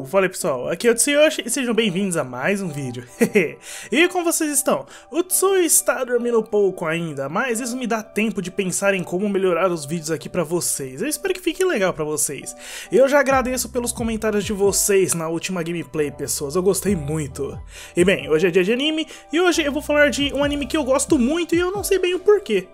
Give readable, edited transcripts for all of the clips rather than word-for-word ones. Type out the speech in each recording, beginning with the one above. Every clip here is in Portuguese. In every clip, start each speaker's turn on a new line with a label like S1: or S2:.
S1: Fala aí pessoal, aqui é o Tsuyoshi e sejam bem-vindos a mais um vídeo. E como vocês estão? O Tsuyu está dormindo pouco ainda, mas isso me dá tempo de pensar em como melhorar os vídeos aqui pra vocês. Eu espero que fique legal pra vocês. Eu já agradeço pelos comentários de vocês na última gameplay, pessoas, eu gostei muito. E bem, hoje é dia de anime e hoje eu vou falar de um anime que eu gosto muito e eu não sei bem o porquê.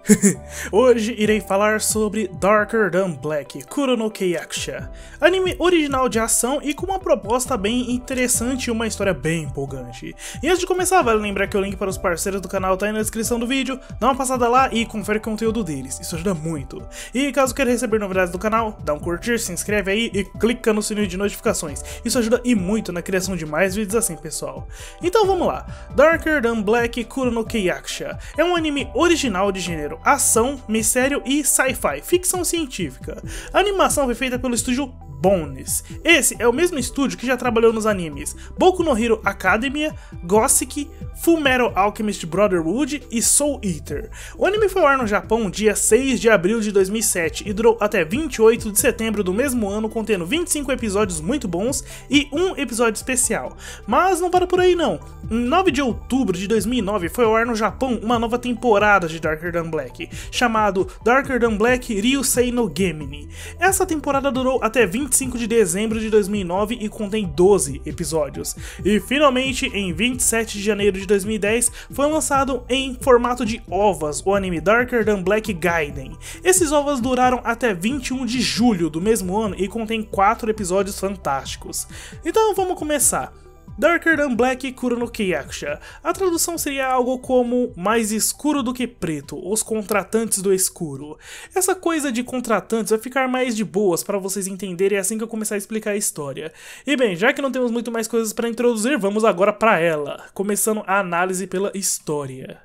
S1: Hoje irei falar sobre Darker Than Black, Kuro no Keiakusha, anime original de ação e com uma proposta bem interessante e uma história bem empolgante. E antes de começar, vale lembrar que o link para os parceiros do canal tá aí na descrição do vídeo, dá uma passada lá e confere o conteúdo deles, isso ajuda muito. E caso queira receber novidades do canal, dá um curtir, se inscreve aí e clica no sininho de notificações, isso ajuda e muito na criação de mais vídeos assim, pessoal. Então vamos lá, Darker Than Black, Kuro no Keiakusha é um anime original de gênero ação, mistério e sci-fi, ficção científica. A animação foi feita pelo estúdio Bones. Esse é o mesmo estúdio que já trabalhou nos animes Boku no Hero Academia, Gothic, Fullmetal Alchemist Brotherhood e Soul Eater. O anime foi ao ar no Japão dia 6 de abril de 2007 e durou até 28 de setembro do mesmo ano, contendo 25 episódios muito bons e um episódio especial. Mas não para por aí não. Em 9 de outubro de 2009 foi ao ar no Japão uma nova temporada de Darker Than Black, chamado Darker Than Black Ryusei no Gemini. Essa temporada durou até 25 de dezembro de 2009 e contém 12 episódios. E finalmente, em 27 de janeiro de 2010, foi lançado em formato de OVAs o anime Darker Than Black Gaiden. Esses OVAs duraram até 21 de julho do mesmo ano e contém 4 episódios fantásticos. Então vamos começar. Darker Than Black, Kuro no Keiakusha. A tradução seria algo como mais escuro do que preto, os contratantes do escuro. Essa coisa de contratantes vai ficar mais de boas para vocês entenderem assim que eu começar a explicar a história. E bem, já que não temos muito mais coisas para introduzir, vamos agora para ela, começando a análise pela história.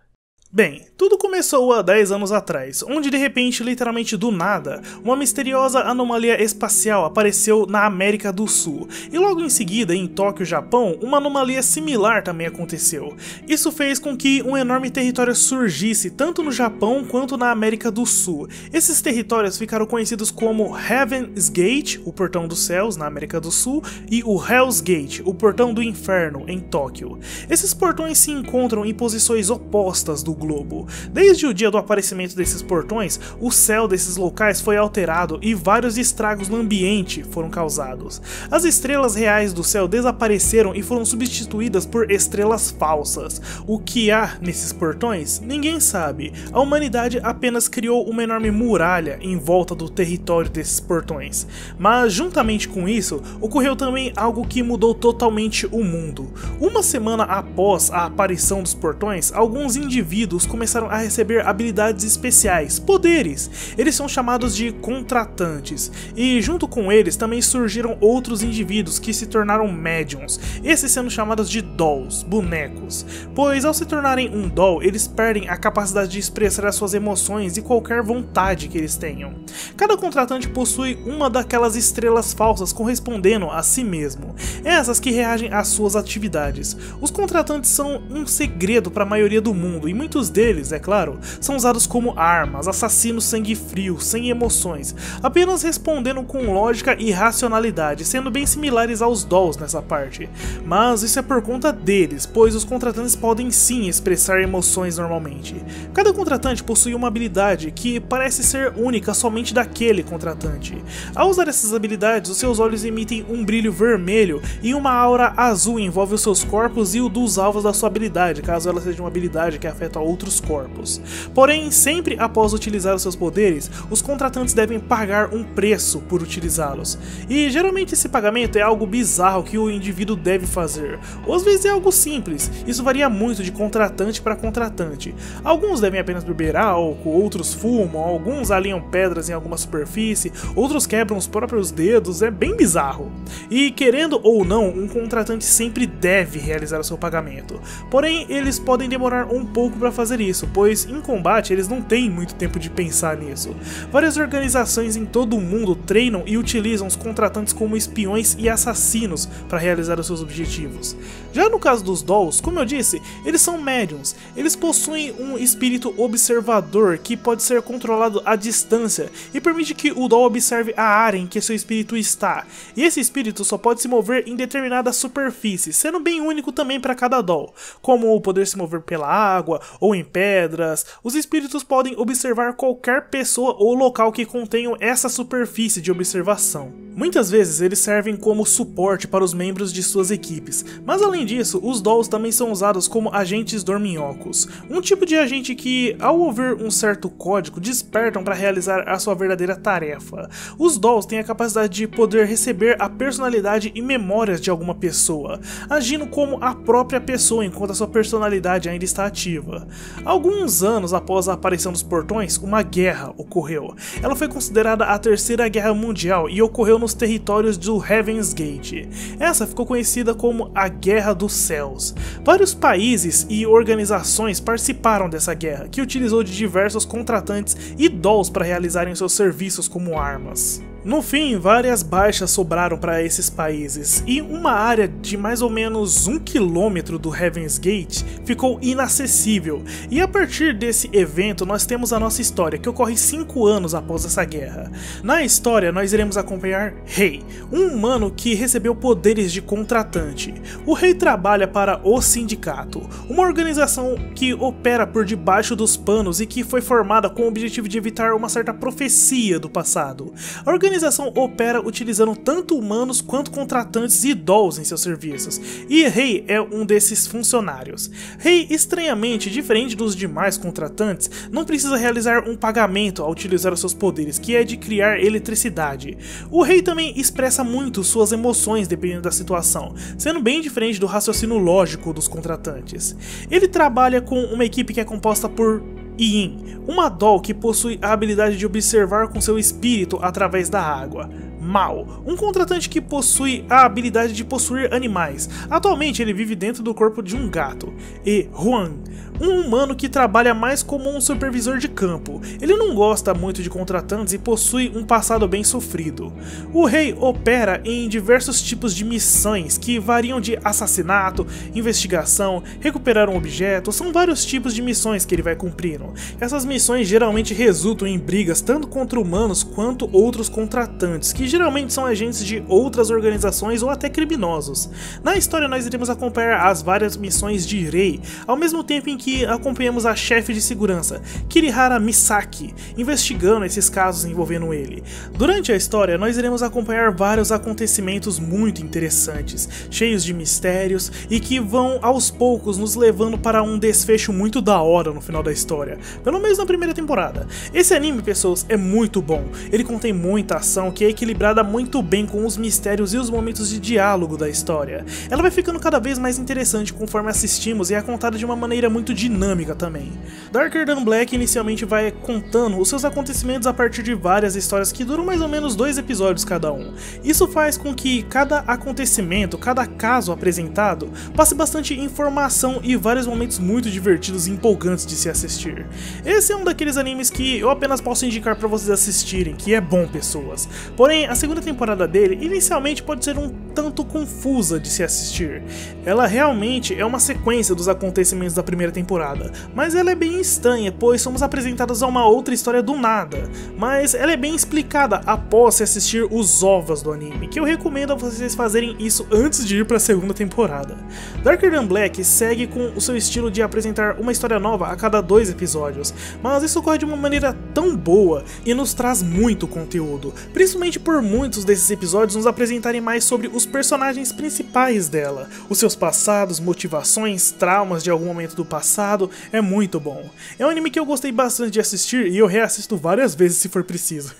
S1: Bem, tudo começou há 10 anos atrás, onde de repente, literalmente do nada, uma misteriosa anomalia espacial apareceu na América do Sul, e logo em seguida, em Tóquio, Japão, uma anomalia similar também aconteceu. Isso fez com que um enorme território surgisse tanto no Japão quanto na América do Sul. Esses territórios ficaram conhecidos como Heaven's Gate, o portão dos céus, na América do Sul, e o Hell's Gate, o portão do inferno, em Tóquio. Esses portões se encontram em posições opostas do globo. Desde o dia do aparecimento desses portões, o céu desses locais foi alterado e vários estragos no ambiente foram causados. As estrelas reais do céu desapareceram e foram substituídas por estrelas falsas. O que há nesses portões? Ninguém sabe. A humanidade apenas criou uma enorme muralha em volta do território desses portões. Mas juntamente com isso, ocorreu também algo que mudou totalmente o mundo. Uma semana após a aparição dos portões, alguns indivíduos começaram a receber habilidades especiais, poderes. Eles são chamados de contratantes, e junto com eles também surgiram outros indivíduos que se tornaram médiums, esses sendo chamados de dolls, bonecos, pois ao se tornarem um doll, eles perdem a capacidade de expressar as suas emoções e qualquer vontade que eles tenham. Cada contratante possui uma daquelas estrelas falsas correspondendo a si mesmo, essas que reagem às suas atividades. Os contratantes são um segredo para a maioria do mundo, e muitos deles, é claro, são usados como armas, assassinos sangue frio, sem emoções, apenas respondendo com lógica e racionalidade, sendo bem similares aos dolls nessa parte. Mas isso é por conta deles, pois os contratantes podem sim expressar emoções normalmente. Cada contratante possui uma habilidade que parece ser única somente daquele contratante. Ao usar essas habilidades, os seus olhos emitem um brilho vermelho e uma aura azul envolve os seus corpos e o dos alvos da sua habilidade, caso ela seja uma habilidade que afeta outros corpos. Porém, sempre após utilizar os seus poderes, os contratantes devem pagar um preço por utilizá-los. E geralmente esse pagamento é algo bizarro que o indivíduo deve fazer. Ou às vezes é algo simples, isso varia muito de contratante para contratante. Alguns devem apenas beber álcool, outros fumam, alguns alinham pedras em alguma superfície, outros quebram os próprios dedos, é bem bizarro. E querendo ou não, um contratante sempre deve realizar o seu pagamento. Porém, eles podem demorar um pouco para fazer isso, pois em combate eles não têm muito tempo de pensar nisso. Várias organizações em todo o mundo treinam e utilizam os contratantes como espiões e assassinos para realizar os seus objetivos. Já no caso dos Dolls, como eu disse, eles são médiums. Eles possuem um espírito observador que pode ser controlado à distância e permite que o Doll observe a área em que seu espírito está. E esse espírito só pode se mover em determinada superfície, sendo bem único também para cada Doll, como o poder se mover pela água ou em pedras. Os espíritos podem observar qualquer pessoa ou local que contenham essa superfície de observação. Muitas vezes eles servem como suporte para os membros de suas equipes, mas além disso, os Dolls também são usados como agentes dorminhocos, um tipo de agente que, ao ouvir um certo código, despertam para realizar a sua verdadeira tarefa. Os Dolls têm a capacidade de poder receber a personalidade e memórias de alguma pessoa, agindo como a própria pessoa enquanto a sua personalidade ainda está ativa. Alguns anos após a aparição dos portões, uma guerra ocorreu. Ela foi considerada a Terceira Guerra Mundial e ocorreu nos territórios do Heaven's Gate. Essa ficou conhecida como a Guerra dos Céus. Vários países e organizações participaram dessa guerra, que utilizou de diversos contratantes e Dolls para realizarem seus serviços como armas. No fim, várias baixas sobraram para esses países, e uma área de mais ou menos 1 km do Heaven's Gate ficou inacessível, e a partir desse evento nós temos a nossa história, que ocorre 5 anos após essa guerra. Na história nós iremos acompanhar Rei, um humano que recebeu poderes de contratante. O Rei trabalha para o Sindicato, uma organização que opera por debaixo dos panos e que foi formada com o objetivo de evitar uma certa profecia do passado. A organização opera utilizando tanto humanos quanto contratantes e Dolls em seus serviços, e Rei é um desses funcionários. Rei, estranhamente diferente dos demais contratantes, não precisa realizar um pagamento ao utilizar os seus poderes, que é de criar eletricidade. O Rei também expressa muito suas emoções dependendo da situação, sendo bem diferente do raciocínio lógico dos contratantes. Ele trabalha com uma equipe que é composta por Yin, uma Doll que possui a habilidade de observar com seu espírito através da água. Mao, um contratante que possui a habilidade de possuir animais. Atualmente ele vive dentro do corpo de um gato. E Huan, um humano que trabalha mais como um supervisor de campo. Ele não gosta muito de contratantes e possui um passado bem sofrido. O Rei opera em diversos tipos de missões que variam de assassinato, investigação, recuperar um objeto. São vários tipos de missões que ele vai cumprindo. Essas missões geralmente resultam em brigas tanto contra humanos quanto outros contratantes, que geralmente são agentes de outras organizações ou até criminosos. Na história nós iremos acompanhar as várias missões de Rei, ao mesmo tempo em que acompanhamos a chefe de segurança, Kirihara Misaki, investigando esses casos envolvendo ele. Durante a história nós iremos acompanhar vários acontecimentos muito interessantes, cheios de mistérios e que vão aos poucos nos levando para um desfecho muito da hora no final da história, pelo menos na primeira temporada. Esse anime, pessoas, é muito bom, ele contém muita ação que é equilibrada muito bem com os mistérios e os momentos de diálogo da história. Ela vai ficando cada vez mais interessante conforme assistimos e é contada de uma maneira muito dinâmica também. Darker Than Black inicialmente vai contando os seus acontecimentos a partir de várias histórias que duram mais ou menos 2 episódios cada um. Isso faz com que cada acontecimento, cada caso apresentado, passe bastante informação e vários momentos muito divertidos e empolgantes de se assistir. Esse é um daqueles animes que eu apenas posso indicar para vocês assistirem, que é bom, pessoas. Porém, a segunda temporada dele inicialmente pode ser um tanto confusa de se assistir. Ela realmente é uma sequência dos acontecimentos da primeira temporada, mas ela é bem estranha, pois somos apresentados a uma outra história do nada, mas ela é bem explicada após se assistir os OVAs do anime, que eu recomendo a vocês fazerem isso antes de ir para a segunda temporada. Darker Than Black segue com o seu estilo de apresentar uma história nova a cada 2 episódios, mas isso ocorre de uma maneira tão boa e nos traz muito conteúdo, principalmente por muitos desses episódios nos apresentarem mais sobre os personagens principais dela, os seus passados, motivações, traumas de algum momento do passado. É muito bom. É um anime que eu gostei bastante de assistir e eu reassisto várias vezes se for preciso.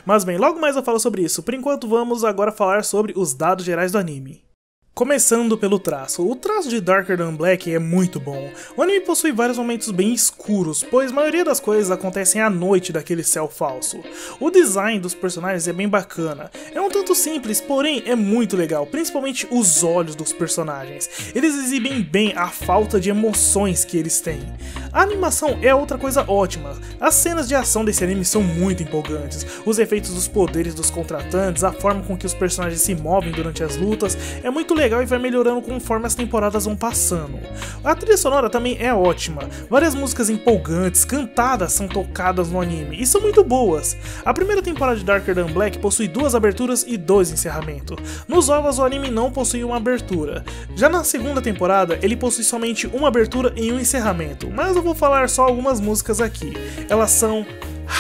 S1: Mas bem, logo mais eu falo sobre isso. Por enquanto vamos agora falar sobre os dados gerais do anime. Começando pelo traço. O traço de Darker Than Black é muito bom. O anime possui vários momentos bem escuros, pois a maioria das coisas acontecem à noite daquele céu falso. O design dos personagens é bem bacana. É um tanto simples, porém é muito legal, principalmente os olhos dos personagens. Eles exibem bem a falta de emoções que eles têm. A animação é outra coisa ótima. As cenas de ação desse anime são muito empolgantes. Os efeitos dos poderes dos contratantes, a forma com que os personagens se movem durante as lutas, é muito legal e vai melhorando conforme as temporadas vão passando. A trilha sonora também é ótima, várias músicas empolgantes, cantadas são tocadas no anime e são muito boas. A primeira temporada de Darker Than Black possui 2 aberturas e 2 encerramentos. Nos ovos o anime não possui uma abertura. Já na segunda temporada ele possui somente uma abertura e um encerramento, mas eu vou falar só algumas músicas aqui. Elas são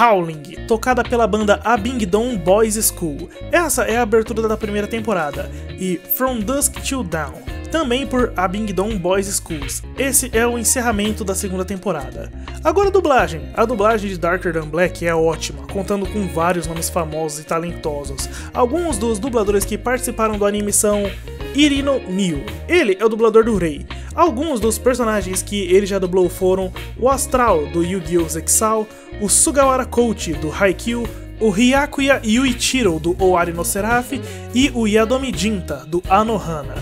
S1: Howling, tocada pela banda Abingdon Boys School. Essa é a abertura da primeira temporada. E From Dusk Till Dawn, também por Abingdon Boys Schools. Esse é o encerramento da segunda temporada. Agora a dublagem. A dublagem de Darker Than Black é ótima, contando com vários nomes famosos e talentosos. Alguns dos dubladores que participaram do anime são Irino Mio. Ele é o dublador do Rei. Alguns dos personagens que ele já dublou foram o Astral, do Yu-Gi-Oh! Zexal, o Sugawara Kochi, do Haikyuu, o Hyakuya Yuichiro, do Owari no Seraph, e o Yadomi Jinta, do Anohana.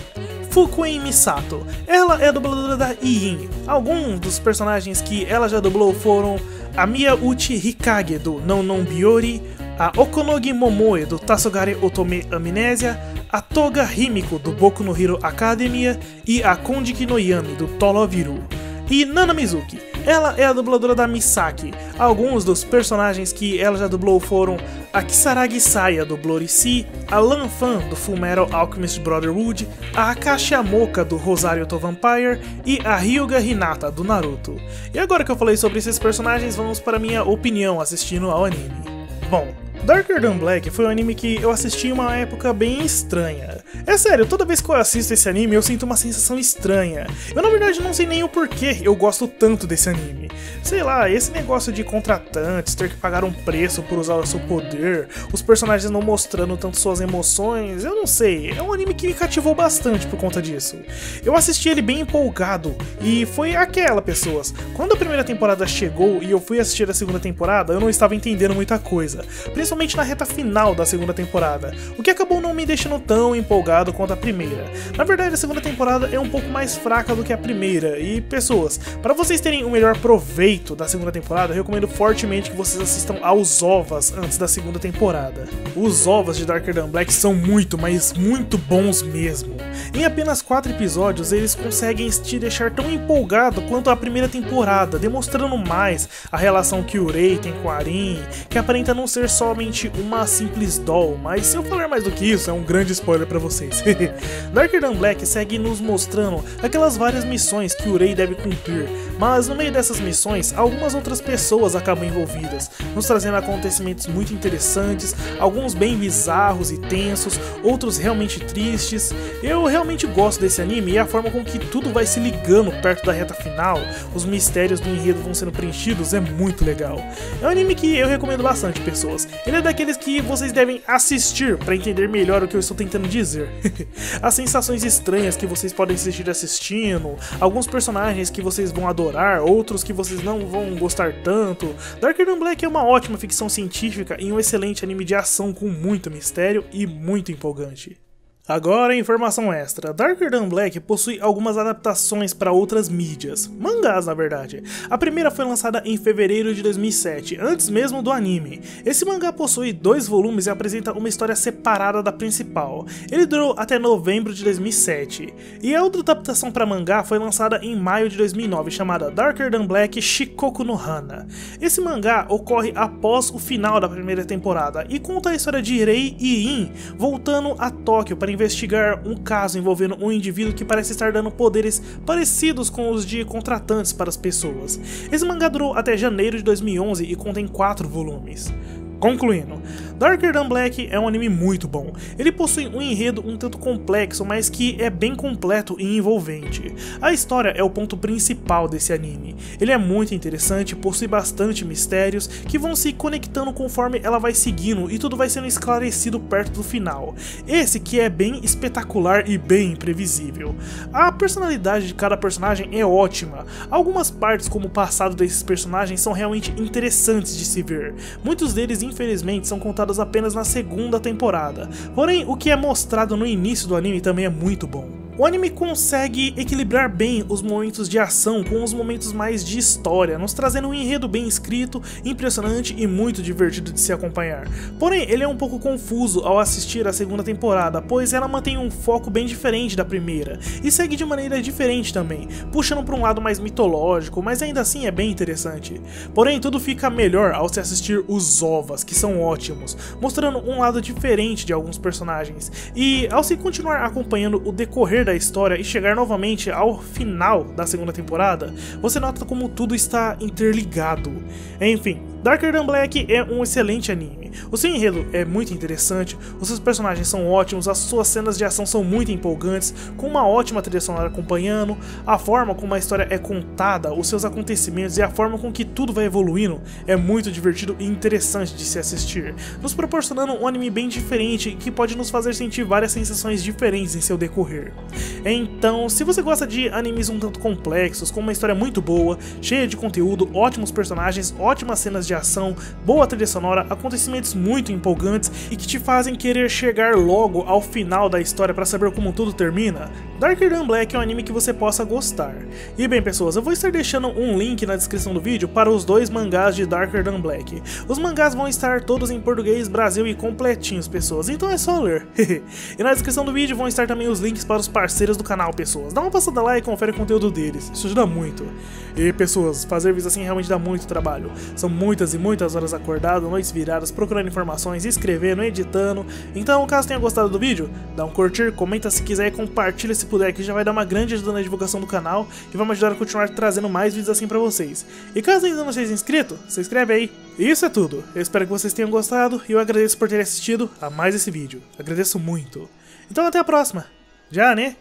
S1: Fukuen Misato, ela é a dubladora da Iin. Alguns dos personagens que ela já dublou foram a Miyauchi Hikage, do Non Biori, a Okonogi Momoe, do Tassogare Otome Amnésia, a Toga Himiko, do Boku no Hero Academia, e a Konjiki no Yami, do Toloviru. E Nana Mizuki, ela é a dubladora da Misaki. Alguns dos personagens que ela já dublou foram a Kisaragi Saya, do Bloody Sea, a Lan Fan, do Fullmetal Alchemist Brotherhood, a Akashi Amoka, do Rosario to Vampire, e a Hyuga Hinata, do Naruto. E agora que eu falei sobre esses personagens, vamos para minha opinião assistindo ao anime. Bom, Darker Than Black foi um anime que eu assisti em uma época bem estranha. É sério, toda vez que eu assisto esse anime eu sinto uma sensação estranha. Eu na verdade não sei nem o porquê eu gosto tanto desse anime. Sei lá, esse negócio de contratantes, ter que pagar um preço por usar o seu poder, os personagens não mostrando tanto suas emoções, eu não sei, é um anime que me cativou bastante por conta disso. Eu assisti ele bem empolgado, e foi aquela, pessoas, quando a primeira temporada chegou e eu fui assistir a segunda temporada, eu não estava entendendo muita coisa, principalmente na reta final da segunda temporada, o que acabou não me deixando tão empolgado quanto a primeira. Na verdade, a segunda temporada é um pouco mais fraca do que a primeira, e pessoas, para vocês terem o melhor proveito da segunda temporada, eu recomendo fortemente que vocês assistam aos OVAs antes da segunda temporada. Os OVAs de Darker Than Black são muito, mas muito bons mesmo. Em apenas 4 episódios, eles conseguem te deixar tão empolgado quanto a primeira temporada, demonstrando mais a relação que o Rei tem com a Arin, que aparenta não ser somente uma simples doll, mas se eu falar mais do que isso, é um grande spoiler pra vocês. Darker Than Black segue nos mostrando aquelas várias missões que o Rei deve cumprir, mas no meio dessas missões, algumas outras pessoas acabam envolvidas, nos trazendo acontecimentos muito interessantes, alguns bem bizarros e tensos, outros realmente tristes. Eu realmente gosto desse anime e a forma com que tudo vai se ligando perto da reta final, os mistérios do enredo vão sendo preenchidos, é muito legal. É um anime que eu recomendo bastante, pessoas. Ele é daqueles que vocês devem assistir para entender melhor o que eu estou tentando dizer. As sensações estranhas que vocês podem sentir assistindo, alguns personagens que vocês vão adorar, outros que vocês não vão gostar tanto. Darker Than Black é uma ótima ficção científica e um excelente anime de ação com muito mistério e muito empolgante. Agora, informação extra. Darker Than Black possui algumas adaptações para outras mídias, mangás na verdade. A primeira foi lançada em fevereiro de 2007, antes mesmo do anime. Esse mangá possui 2 volumes e apresenta uma história separada da principal. Ele durou até novembro de 2007. E a outra adaptação para mangá foi lançada em maio de 2009, chamada Darker Than Black Shikoku no Hana. Esse mangá ocorre após o final da primeira temporada e conta a história de Rei e In voltando a Tóquio para investigar um caso envolvendo um indivíduo que parece estar dando poderes parecidos com os de contratantes para as pessoas. Esse mangá durou até janeiro de 2011 e contém 4 volumes. Concluindo, Darker Than Black é um anime muito bom. Ele possui um enredo um tanto complexo, mas que é bem completo e envolvente. A história é o ponto principal desse anime. Ele é muito interessante, possui bastante mistérios que vão se conectando conforme ela vai seguindo e tudo vai sendo esclarecido perto do final. Esse que é bem espetacular e bem imprevisível. A personalidade de cada personagem é ótima. Algumas partes, como o passado desses personagens, são realmente interessantes de se ver. Muitos deles, infelizmente, são contados apenas na segunda temporada, porém o que é mostrado no início do anime também é muito bom. O anime consegue equilibrar bem os momentos de ação com os momentos mais de história, nos trazendo um enredo bem escrito, impressionante e muito divertido de se acompanhar. Porém, ele é um pouco confuso ao assistir a segunda temporada, pois ela mantém um foco bem diferente da primeira, e segue de maneira diferente também, puxando para um lado mais mitológico, mas ainda assim é bem interessante. Porém, tudo fica melhor ao se assistir os OVAs, que são ótimos, mostrando um lado diferente de alguns personagens, e ao se continuar acompanhando o decorrer da história e chegar novamente ao final da segunda temporada, você nota como tudo está interligado. Enfim, Darker Than Black é um excelente anime. O seu enredo é muito interessante, os seus personagens são ótimos, as suas cenas de ação são muito empolgantes, com uma ótima trilha sonora acompanhando, a forma como a história é contada, os seus acontecimentos e a forma com que tudo vai evoluindo é muito divertido e interessante de se assistir, nos proporcionando um anime bem diferente que pode nos fazer sentir várias sensações diferentes em seu decorrer. Então, se você gosta de animes um tanto complexos, com uma história muito boa, cheia de conteúdo, ótimos personagens, ótimas cenas de ação, boa trilha sonora, acontecimentos muito empolgantes e que te fazem querer chegar logo ao final da história para saber como tudo termina, Darker Than Black é um anime que você possa gostar. E bem pessoas, eu vou estar deixando um link na descrição do vídeo para os dois mangás de Darker Than Black. Os mangás vão estar todos em português, Brasil e completinhos pessoas, então é só ler. E na descrição do vídeo vão estar também os links para os parceiros do canal pessoas, dá uma passada lá e confere o conteúdo deles, isso ajuda muito. E pessoas, fazer vídeos assim realmente dá muito trabalho, são muitas e muitas horas acordado, noites viradas, procurando informações, escrevendo, editando. Então caso tenha gostado do vídeo, dá um curtir, comenta se quiser e compartilha se puder, que já vai dar uma grande ajuda na divulgação do canal e vai me ajudar a continuar trazendo mais vídeos assim pra vocês. E caso ainda não seja inscrito, se inscreve aí. E isso é tudo, eu espero que vocês tenham gostado e eu agradeço por terem assistido a mais esse vídeo, agradeço muito. Então até a próxima, já né?